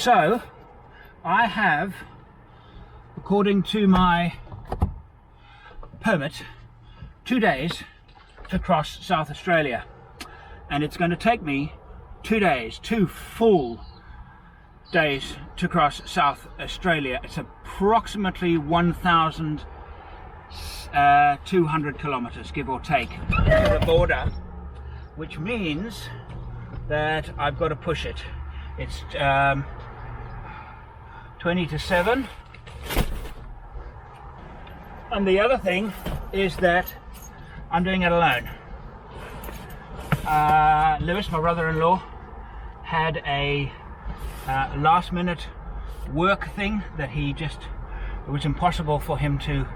So I have, according to my permit, 2 days to cross South Australia, and it's going to take me 2 days, 2 full days to cross South Australia. It's approximately 1,200 kilometers, give or take, to the border, which means that I've got to push it. It's 20 to 7. And the other thing is that I'm doing it alone. Lewis, my brother-in-law, had a last minute work thing that it was impossible for him to,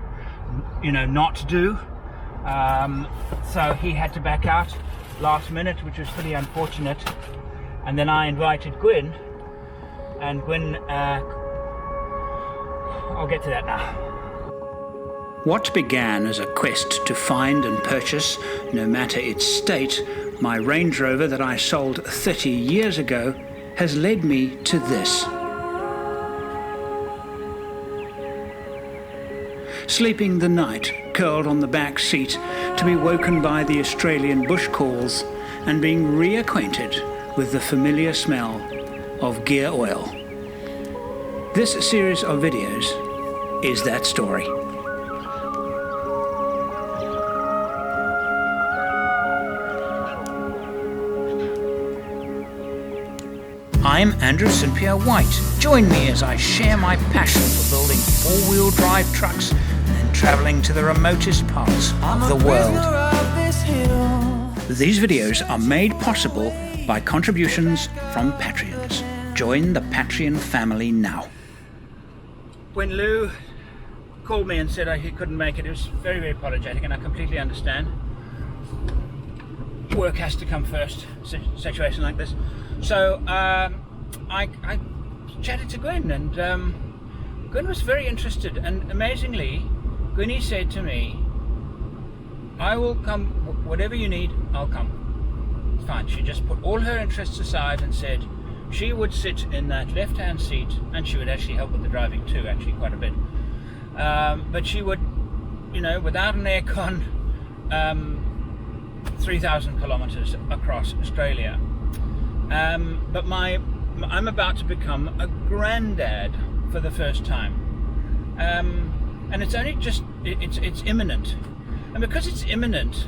not do. So he had to back out last minute, which was pretty unfortunate. And then I invited Gwyn, and Gwyn, I'll get to that now. What began as a quest to find and purchase, no matter its state, my Range Rover that I sold 30 years ago, has led me to this. Sleeping the night, curled on the back seat, to be woken by the Australian bush calls and being reacquainted with the familiar smell of gear oil. This series of videos is that story. I'm Andrew St Pierre White. Join me as I share my passion for building four-wheel drive trucks and travelling to the remotest parts of the world. These videos are made possible by contributions from Patreons. Join the Patreon family now. When Lou called me and said he couldn't make it, it was very, very apologetic, and I completely understand. Work has to come first, situation like this. So I chatted to Gwyn, and Gwyn was very interested, and amazingly, Gwynny said to me, I will come, whatever you need, I'll come. Fine. She just put all her interests aside and said she would sit in that left-hand seat, and she would actually help with the driving too, actually quite a bit. But she would, without an aircon, 3,000 kilometers across Australia. But I'm about to become a granddad for the first time, and it's only just it's imminent, and because it's imminent,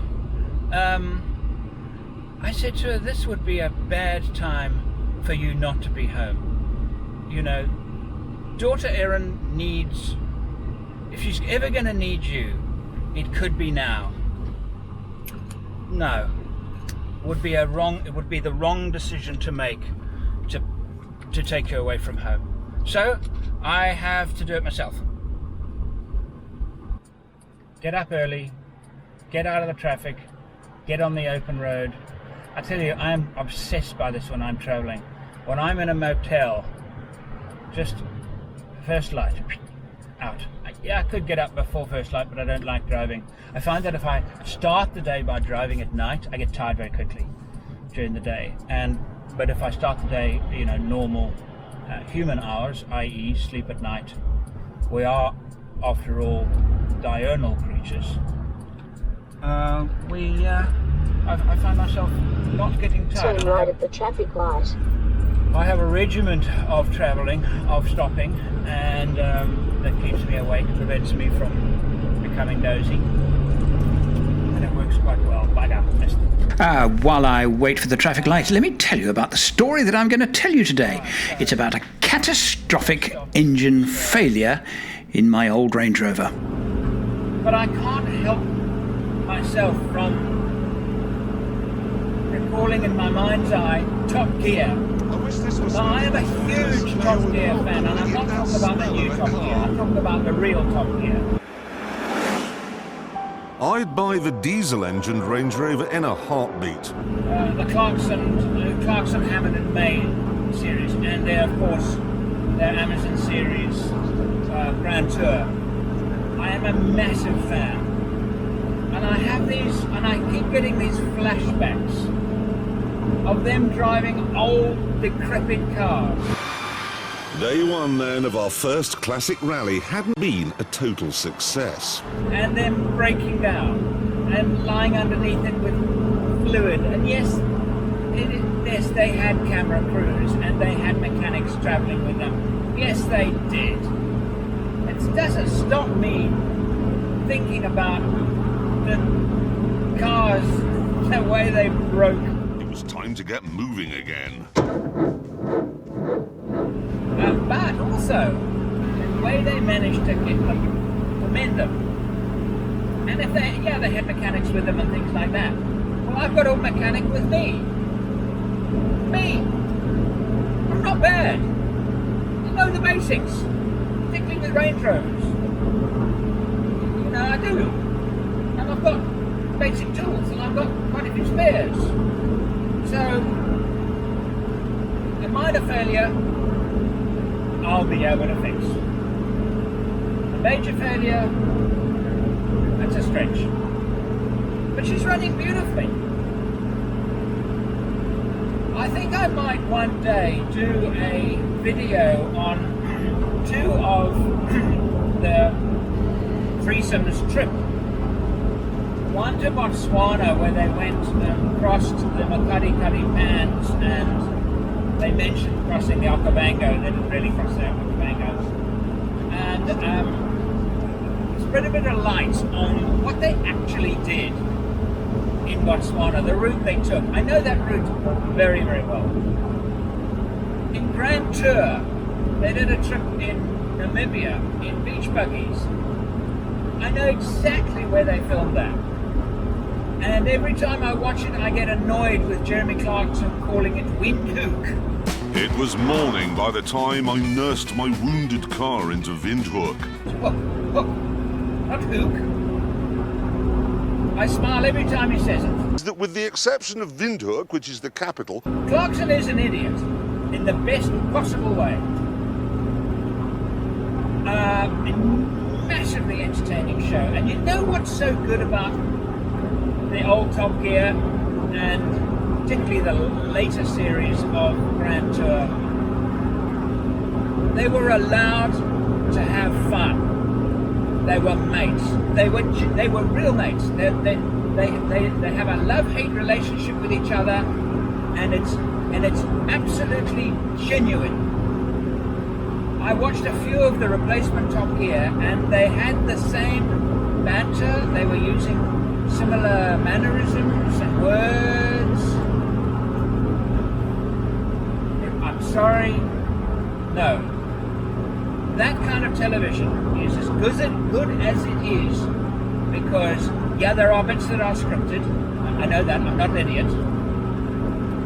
I said to her, this would be a bad time for you not to be home. Daughter Erin needs, if she's ever going to need you, it could be now. No, it would be the wrong decision to make to take her away from home. So I have to do it myself. Get up early, get out of the traffic, get on the open road. I tell you, I'm obsessed by this when I'm traveling. When I'm in a motel, just first light, out. I could get up before first light, but I don't like driving. I find that if I start the day by driving at night, I get tired very quickly during the day. But if I start the day, normal human hours, i.e. sleep at night, we are, after all, diurnal creatures. I find myself not getting tired. Turn right at the traffic light. I have a regiment of travelling, of stopping, and that keeps me awake, prevents me from becoming dozy, and it works quite well. While I wait for the traffic light, let me tell you about the story that I'm going to tell you today. It's about a catastrophic engine failure in my old Range Rover. But I can't help myself from recalling in my mind's eye Top Gear. Now, I am a huge Top Gear fan, and I'm not talking about the new Top Gear, I'm talking about the real Top Gear. I'd buy the diesel-engined Range Rover in a heartbeat. The Clarkson Hammond and May series, and their Amazon series Grand Tour. I am a massive fan, and I have these, and I keep getting these flashbacks of them driving old, decrepit cars. Day one then of our first classic rally hadn't been a total success. And then breaking down and lying underneath it with fluid. And yes, yes, they had camera crews and they had mechanics traveling with them. Yes, they did. It doesn't stop me thinking about the cars, the way they broke. It was time to get moving again. But also, the way they managed to get them, to mend them. And if they, yeah, they had mechanics with them and things like that. Well, I've got a mechanic with me. Me. I'm not bad. I know the basics, particularly with Range Rovers. You know, I do. And I've got basic tools, and I've got quite a few spares. So, a minor failure, I'll be able to fix. A major failure, that's a stretch. But she's running beautifully. I think I might one day do a video on two of the threesomes trip. One to Botswana, where they went and crossed the Makati Pans, and they mentioned crossing the Okavango. They didn't really cross the Okavango. And spread a bit of light on what they actually did in Botswana, the route they took. I know that route very, very well. In Grand Tour, they did a trip in Namibia in beach buggies. I know exactly where they filmed that. And every time I watch it, I get annoyed with Jeremy Clarkson calling it Windhoek. It was morning by the time I nursed my wounded car into Windhoek. Hook. Not Hook. I smile every time he says it. That with the exception of Windhoek, which is the capital, Clarkson is an idiot in the best possible way. Massively entertaining show. And you know what's so good about the old Top Gear and particularly the later series of Grand Tour? They were allowed to have fun. They were mates. They were real mates. They have a love-hate relationship with each other, and it's absolutely genuine. I watched a few of the replacement Top Gear, and they had the same banter. They were using similar mannerisms and words. I'm sorry, no. That kind of television is as good as it is, because, yeah, there are bits that are scripted. I know that, I'm not an idiot.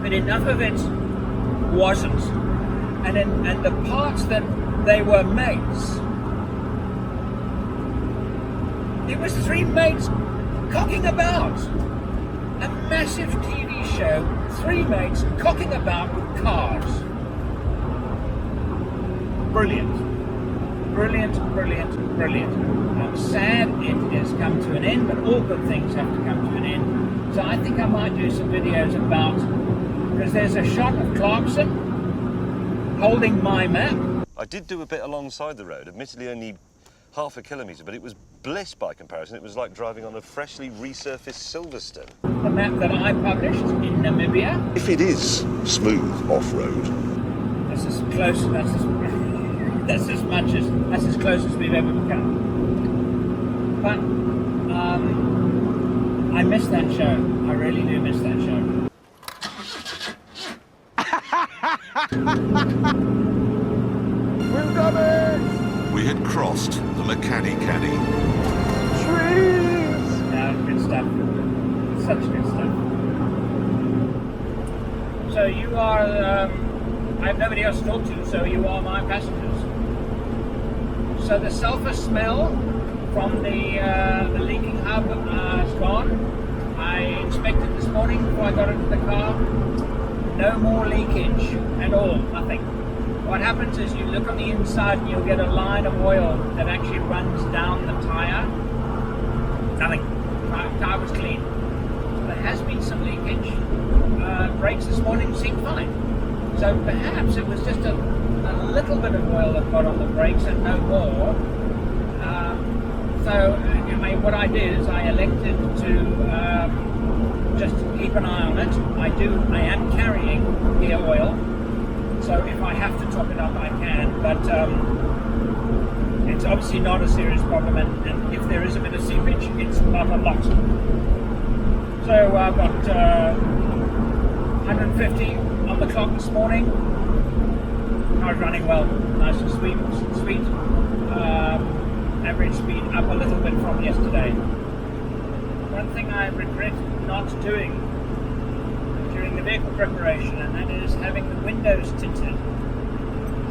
But enough of it wasn't. And the parts that they were mates, it was three mates cocking about. A massive TV show, three mates cocking about with cars. Brilliant. Brilliant. I'm sad it has come to an end, but all good things have to come to an end. So I think I might do some videos about, because there's a shot of Clarkson holding my map. I did do a bit alongside the road, admittedly only half a kilometre, but it was bliss by comparison. It was like driving on a freshly resurfaced Silverstone. The map that I published in Namibia. if it is smooth off-road, That's as close, that's as close as we've ever come. But I miss that show. I really do miss that show. We've done it! we had crossed the Makati. Trees! Yeah, good stuff. Such good stuff. So you are, I have nobody else to talk to, so you are my passengers. So the sulfur smell from the leaking hub is gone. I inspected this morning before I got into the car. No more leakage at all, nothing. What happens is you look on the inside and you'll get a line of oil that actually runs down the tyre. Nothing. Tyre was clean. There has been some leakage. Brakes this morning seemed fine. So perhaps it was just a a little bit of oil that got on the brakes and no more. What I did is I elected to just keep an eye on it. I am carrying gear oil, so if I have to top it up, I can. But it's obviously not a serious problem, and if there is a bit of seepage, it's not a lot. So I've got 150 on the clock this morning. Car's running well, nice and sweet. Average speed up a little bit from yesterday. One thing I regret not doing during the vehicle preparation, and that is having the windows tinted.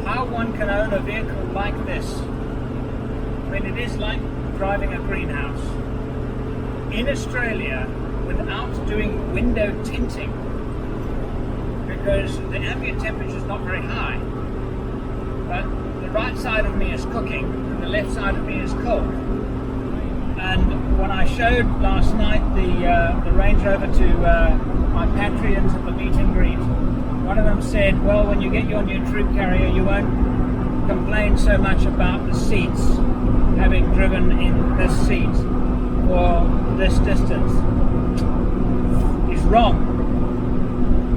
How one can own a vehicle like this, I mean, it is like driving a greenhouse. In Australia, without doing window tinting, because the ambient temperature is not very high, but the right side of me is cooking and the left side of me is cold. And when I showed last night the Range Rover to my Patreons at the meet and greet, one of them said, well, when you get your new troop carrier, you won't complain so much about the seats, having driven in this seat for this distance. He's wrong.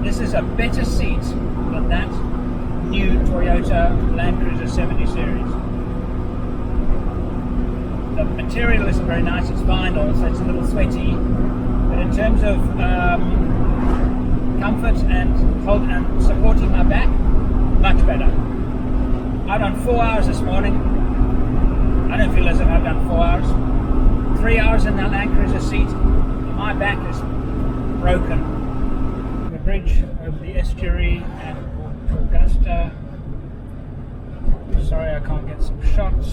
This is a better seat than that new Toyota Land Cruiser 70 Series. The material isn't very nice, it's vinyl, so it's a little sweaty, but in terms of comfort and supporting my back, much better. I've done 4 hours this morning. I don't feel as if I've done 4 hours. 3 hours in that Land Cruiser seat, my back is broken. The bridge over the estuary at Augusta. Sorry I can't get some shots,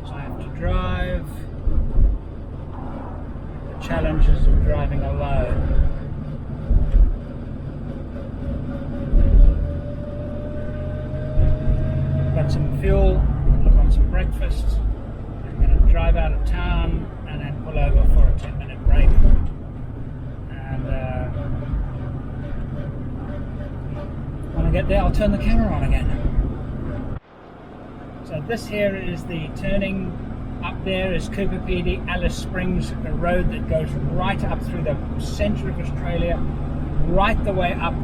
so I have to drive. The challenges of driving alone. Got some fuel, I've got some breakfast. I'm going to drive out of town and then pull over for a 10-minute break. And when I get there, I'll turn the camera on again. So this here is the turning. Up there is Cooper PD, Alice Springs, a road that goes right up through the centre of Australia, right the way up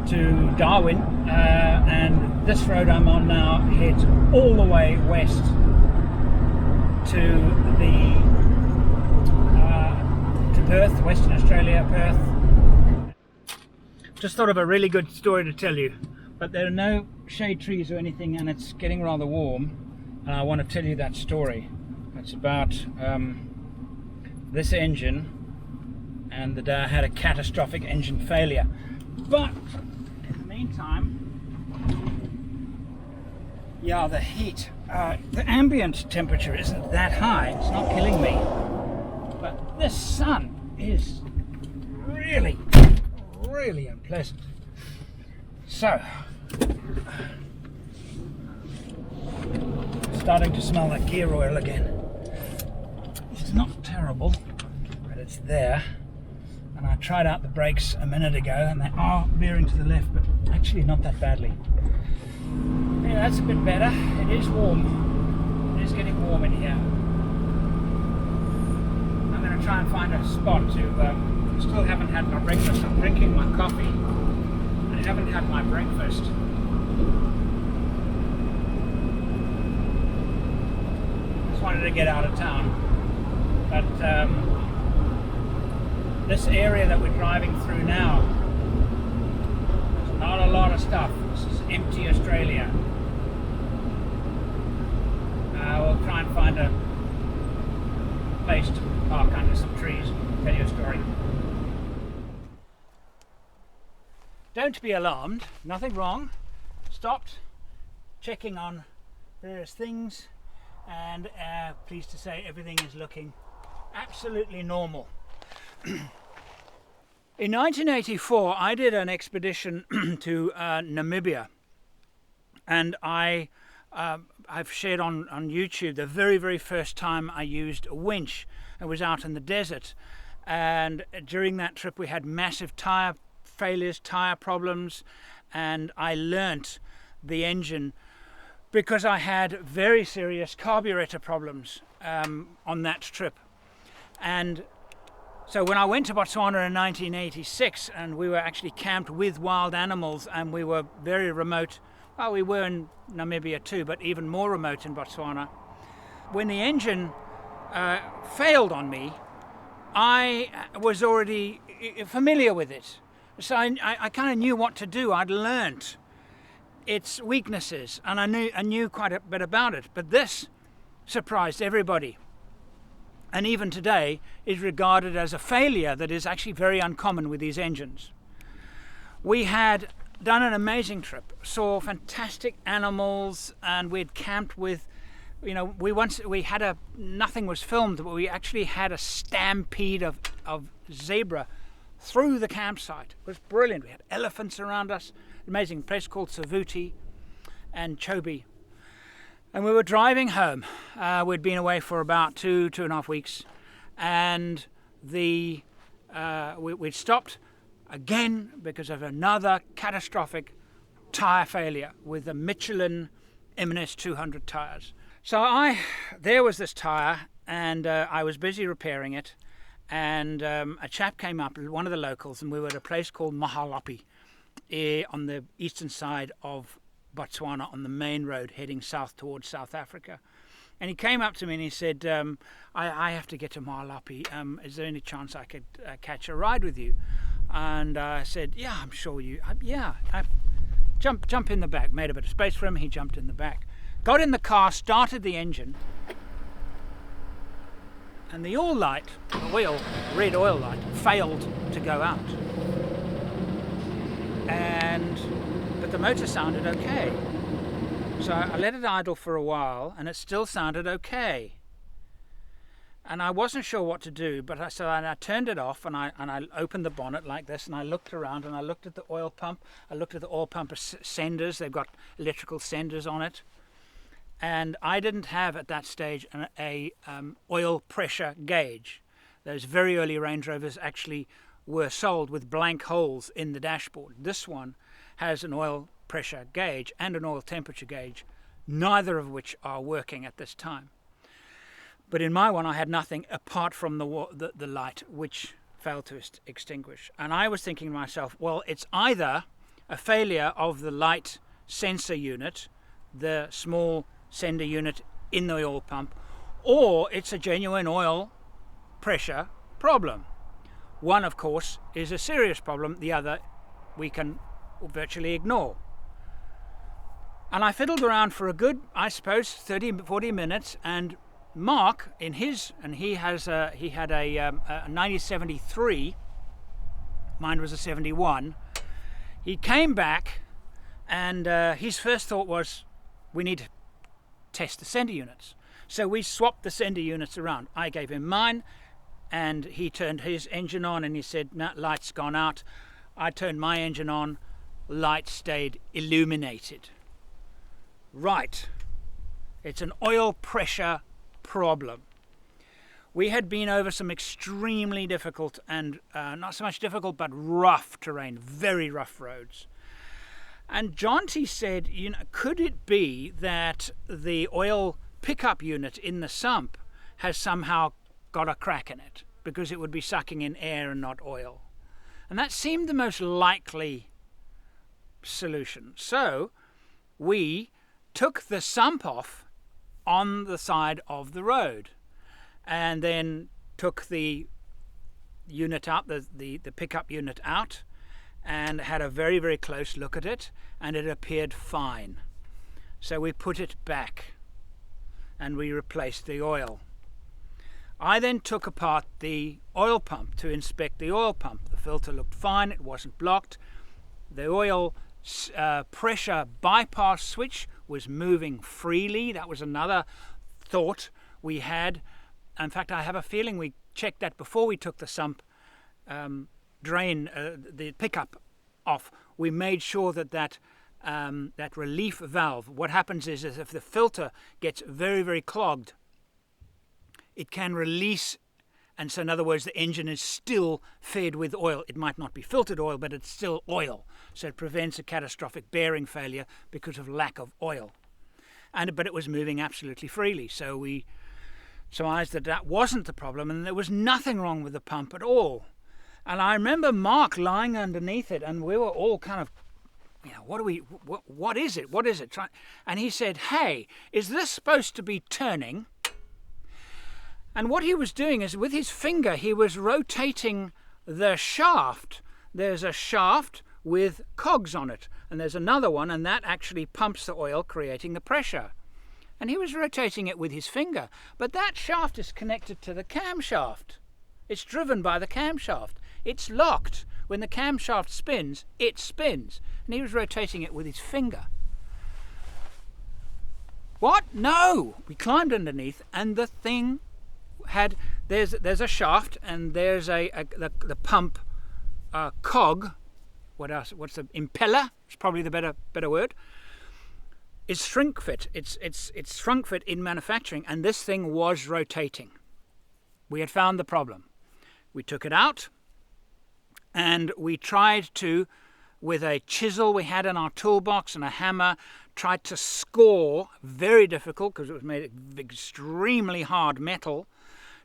to Darwin, and this road I'm on now heads all the way west to Perth, Western Australia, Perth. Just thought of a really good story to tell you, but there are no shade trees or anything, and it's getting rather warm, and I want to tell you that story. It's about this engine, and the day I had a catastrophic engine failure. But in the meantime, yeah, the heat, the ambient temperature isn't that high, it's not killing me, but this sun is really, really unpleasant. So, starting to smell like gear oil again. It's not terrible, but it's there. And I tried out the brakes a minute ago and they are veering to the left, but actually not that badly. Yeah, that's a bit better. It is warm. It is getting warm in here. I'm going to try and find a spot to, still haven't had my breakfast. I'm drinking my coffee. I haven't had my breakfast. Just wanted to get out of town. But this area that we're driving through now, there's not a lot of stuff. This is empty Australia. We'll try and find a place to park under some trees and tell you a story. Don't be alarmed, nothing wrong. Stopped, checking on various things, and pleased to say everything is looking absolutely normal. In 1984, I did an expedition to Namibia, and I've shared on YouTube the very, very first time I used a winch. I was out in the desert, and during that trip we had massive tire failures, tire problems, and I learnt the engine because I had very serious carburetor problems on that trip. And so when I went to Botswana in 1986, and we were actually camped with wild animals, and we were very remote. Well, we were in Namibia too, but even more remote in Botswana. When the engine failed on me, I was already familiar with it. So I kind of knew what to do. I'd learnt its weaknesses, and I knew quite a bit about it. But this surprised everybody. And even today is regarded as a failure that is actually very uncommon with these engines. We had done an amazing trip, saw fantastic animals, and we'd camped with, nothing was filmed, but we actually had a stampede of zebra through the campsite. It was brilliant. We had elephants around us, an amazing place called Savuti and Chobe. And we were driving home. We'd been away for about 2.5 weeks, and we'd stopped again because of another catastrophic tyre failure with the Michelin M&S 200 tyres. So there was this tyre, and I was busy repairing it, and a chap came up, one of the locals, and we were at a place called Mahalapi on the eastern side of Botswana on the main road heading south towards South Africa. And he came up to me and he said, I have to get to Mahalapi. Is there any chance I could catch a ride with you? And I said, yeah, I'm sure you, jump in the back. Made a bit of space for him. He jumped in the back. Got in the car, started the engine, and the oil light, red oil light, failed to go out. But the motor sounded okay. So I let it idle for a while, and it still sounded okay. And I wasn't sure what to do, but I turned it off, and I opened the bonnet like this, and I looked around, and I looked at the oil pump. I looked at the oil pump senders. They've got electrical senders on it. And I didn't have at that stage a oil pressure gauge. Those very early Range Rovers actually were sold with blank holes in the dashboard. This one has an oil pressure gauge and an oil temperature gauge, neither of which are working at this time. But in my one, I had nothing apart from the light, which failed to extinguish. And I was thinking to myself, well, it's either a failure of the light sensor unit, the small sender unit in the oil pump, or it's a genuine oil pressure problem. One, of course, is a serious problem. The other we can virtually ignore. And I fiddled around for a good, I suppose, 30-40 minutes, and Mark, he had a 1973, mine was a 71, he came back, and his first thought was, we need to test the sender units. So we swapped the sender units around. I gave him mine, and he turned his engine on, and he said, no, light's gone out. I turned my engine on, light stayed illuminated. Right, it's an oil pressure problem. We had been over some extremely difficult and not so much difficult, but rough terrain, very rough roads. And Jonty said, could it be that the oil pickup unit in the sump has somehow got a crack in it, because it would be sucking in air and not oil? And that seemed the most likely solution. So we took the sump off on the side of the road, and then took the unit out, the pickup unit out, and had a very, very close look at it, and it appeared fine. So we put it back, and we replaced the oil. I then took apart the oil pump to inspect the oil pump. The filter looked fine, it wasn't blocked. The oil pressure bypass switch was moving freely. That was another thought we had. In fact, I have a feeling we checked that before we took the sump drain, the pickup off. We made sure that relief valve, what happens is if the filter gets very, very clogged, it can release And so in other words, the engine is still fed with oil. It might not be filtered oil, but it's still oil. So it prevents a catastrophic bearing failure because of lack of oil. But it was moving absolutely freely. So we surmised that that wasn't the problem, and there was nothing wrong with the pump at all. And I remember Mark lying underneath it, and we were all kind of, what is it? What is it? And he said, hey, is this supposed to be turning? And what he was doing is with his finger, he was rotating the shaft. There's a shaft with cogs on it, and there's another one, and that actually pumps the oil, creating the pressure. And he was rotating it with his finger. But that shaft is connected to the camshaft. It's driven by the camshaft. It's locked. When the camshaft spins, it spins. And he was rotating it with his finger. What? No! We climbed underneath, and the thing had... There's a shaft, and there's the pump cog. What else? What's the impeller? It's probably the better word. It's shrink fit. It's shrunk fit in manufacturing, and this thing was rotating. We had found the problem. We took it out, and we tried to, with a chisel we had in our toolbox and a hammer, tried to score, very difficult because it was made of extremely hard metal,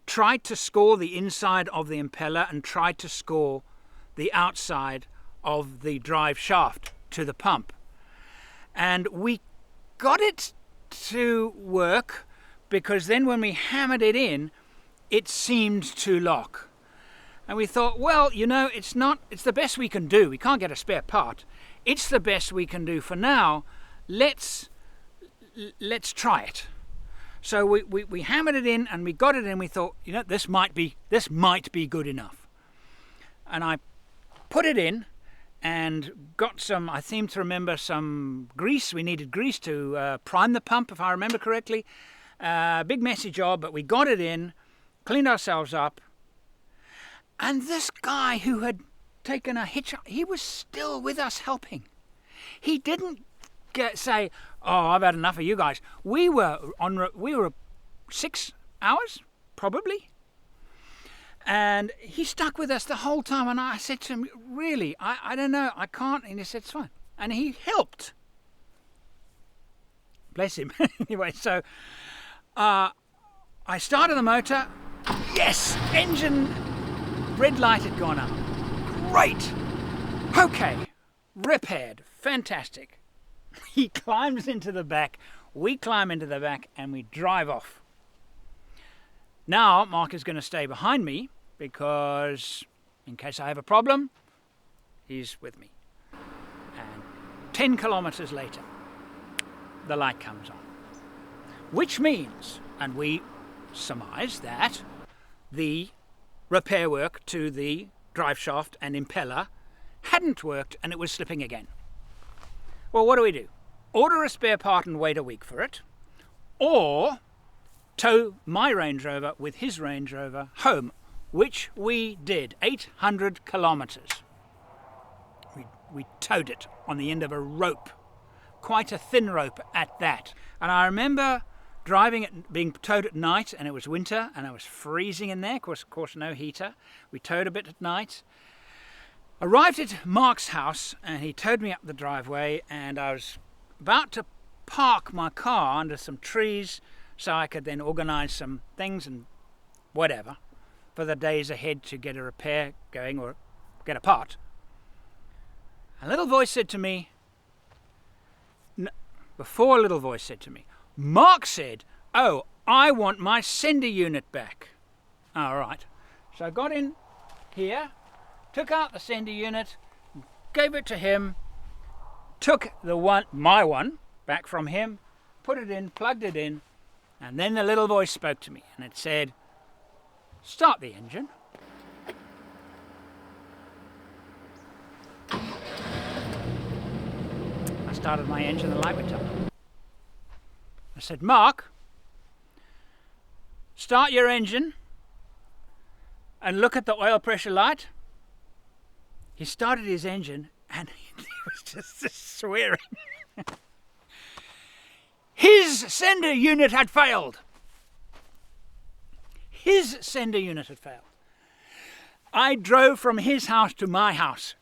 tried to score the inside of the impeller and tried to score the outside of the drive shaft to the pump. And we got it to work, because then when we hammered it in, it seemed to lock. And we thought, well, it's the best we can do. We can't get a spare part. It's the best we can do for now. Let's try it. So we hammered it in, and we got it in. We thought, this might be good enough. And I put it in and got some, I seem to remember, some grease. We needed grease to prime the pump, if I remember correctly. Big messy job, but we got it in, cleaned ourselves up. And this guy who had taken a hitch, he was still with us helping. He didn't say, oh, I've had enough of you guys. We were 6 hours, probably. And he stuck with us the whole time. And I said to him, really, I don't know, I can't. And he said, it's fine. And he helped. Bless him. Anyway, so I started the motor. Yes, engine red light had gone up. Great. Okay, repaired. Fantastic. He climbs into the back. We climb into the back and we drive off. Now, Mark is going to stay behind me because in case I have a problem, he's with me. And 10 kilometers later, the light comes on. Which means, and we surmise that the repair work to the drive shaft and impeller hadn't worked and it was slipping again. Well, what do? Order a spare part and wait a week for it, or tow my Range Rover with his Range Rover home, which we did, 800 kilometers. We towed it on the end of a rope, quite a thin rope at that. And I remember driving it, being towed at night, and it was winter, and I was freezing in there, of course no heater. We towed a bit at night. Arrived at Mark's house, and he towed me up the driveway, and I was about to park my car under some trees so I could then organise some things and whatever for the days ahead to get a repair going or get a part. A little voice said to me, before a little voice said to me, Mark said, oh, I want my sender unit back. All right. So I got in here, took out the sender unit, gave it to him, took my one back from him, put it in, plugged it in, and then the little voice spoke to me and it said, start the engine. I started my engine, the light went up. I said, Mark, start your engine and look at the oil pressure light. He started his engine and he was just swearing. His sender unit had failed. his sender unit had failed. I drove from his house to my house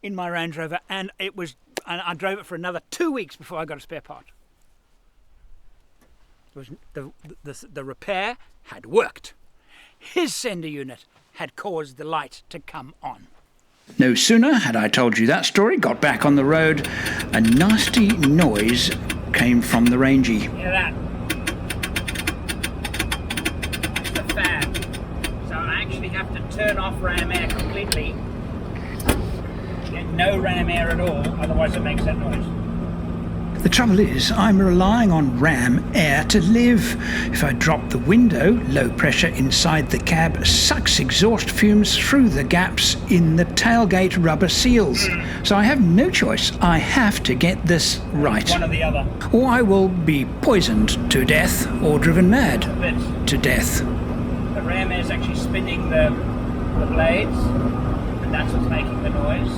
in my Range Rover, and I drove it for another 2 weeks before I got a spare part. The repair had worked. His sender unit had caused the light to come on. No sooner had I told you that story, got back on the road, a nasty noise came from the Rangie. Hear that? That's the fan. So I actually have to turn off ram air completely. Get no ram air at all, otherwise it makes that noise. The trouble is, I'm relying on ram air to live. If I drop the window, low pressure inside the cab sucks exhaust fumes through the gaps in the tailgate rubber seals. So I have no choice. I have to get this right. One or the other. Or I will be poisoned to death or driven mad to death. The ram air is actually spinning the blades, and that's what's making the noise.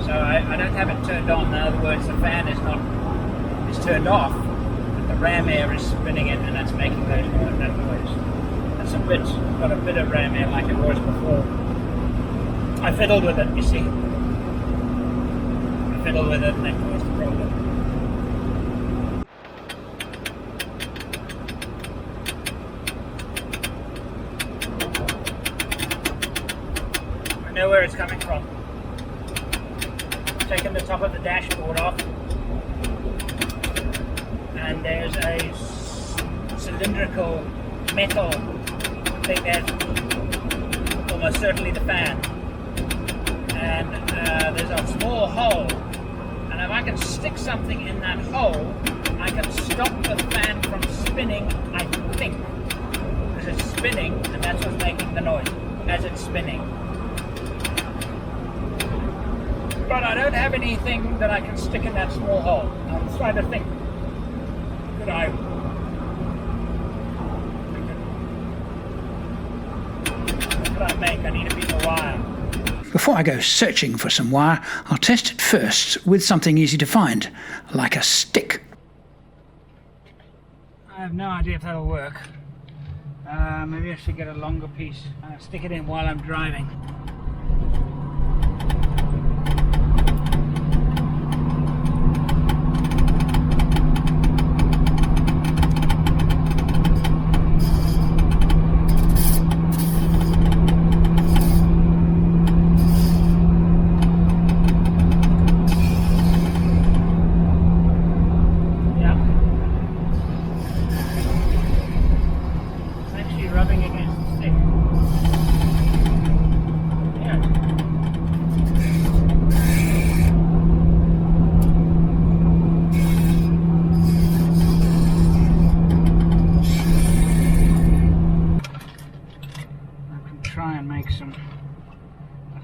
So I don't have it turned on. In other words, the fan is turned off, but the ram air is spinning it, and that's making that noise. That's got a bit of ram air like it was before. I fiddled with it, you see. I fiddled with it, and that caused the problem. I know where it's coming from. I've taken the top of the dashboard off, and there's a cylindrical metal thing that's almost certainly the fan, and there's a small hole, and if I can stick something in that hole, I can stop the fan from spinning, I think, because it's spinning, and that's what's making the noise as it's spinning. But I don't have anything that I can stick in that small hole. I'm trying to think. What I make? I need a piece of wire. Before I go searching for some wire, I'll test it first with something easy to find, like a stick. I have no idea if that'll work. Maybe I should get a longer piece and stick it in while I'm driving.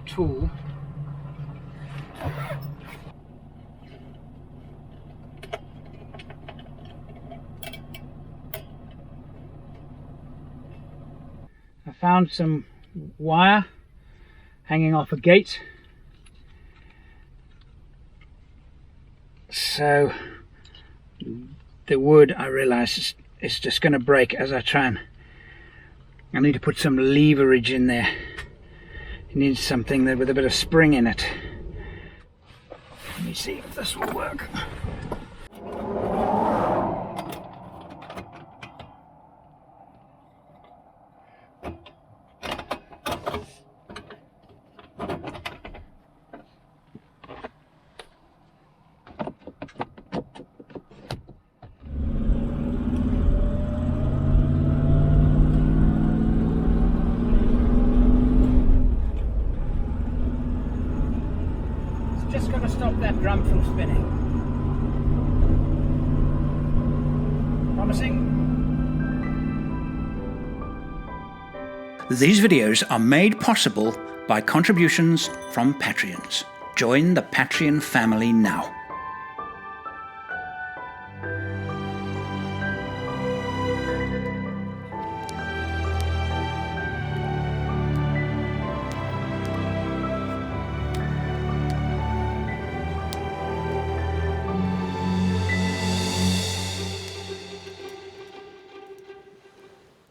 Tool. I found some wire hanging off a gate, so the wood, I realise, is just going to break as I try and I need to put some leverage in there. It needs something with a bit of spring in it. Let me see if this will work. Just going to stop that drum from spinning. Promising? These videos are made possible by contributions from Patreons. Join the Patreon family now.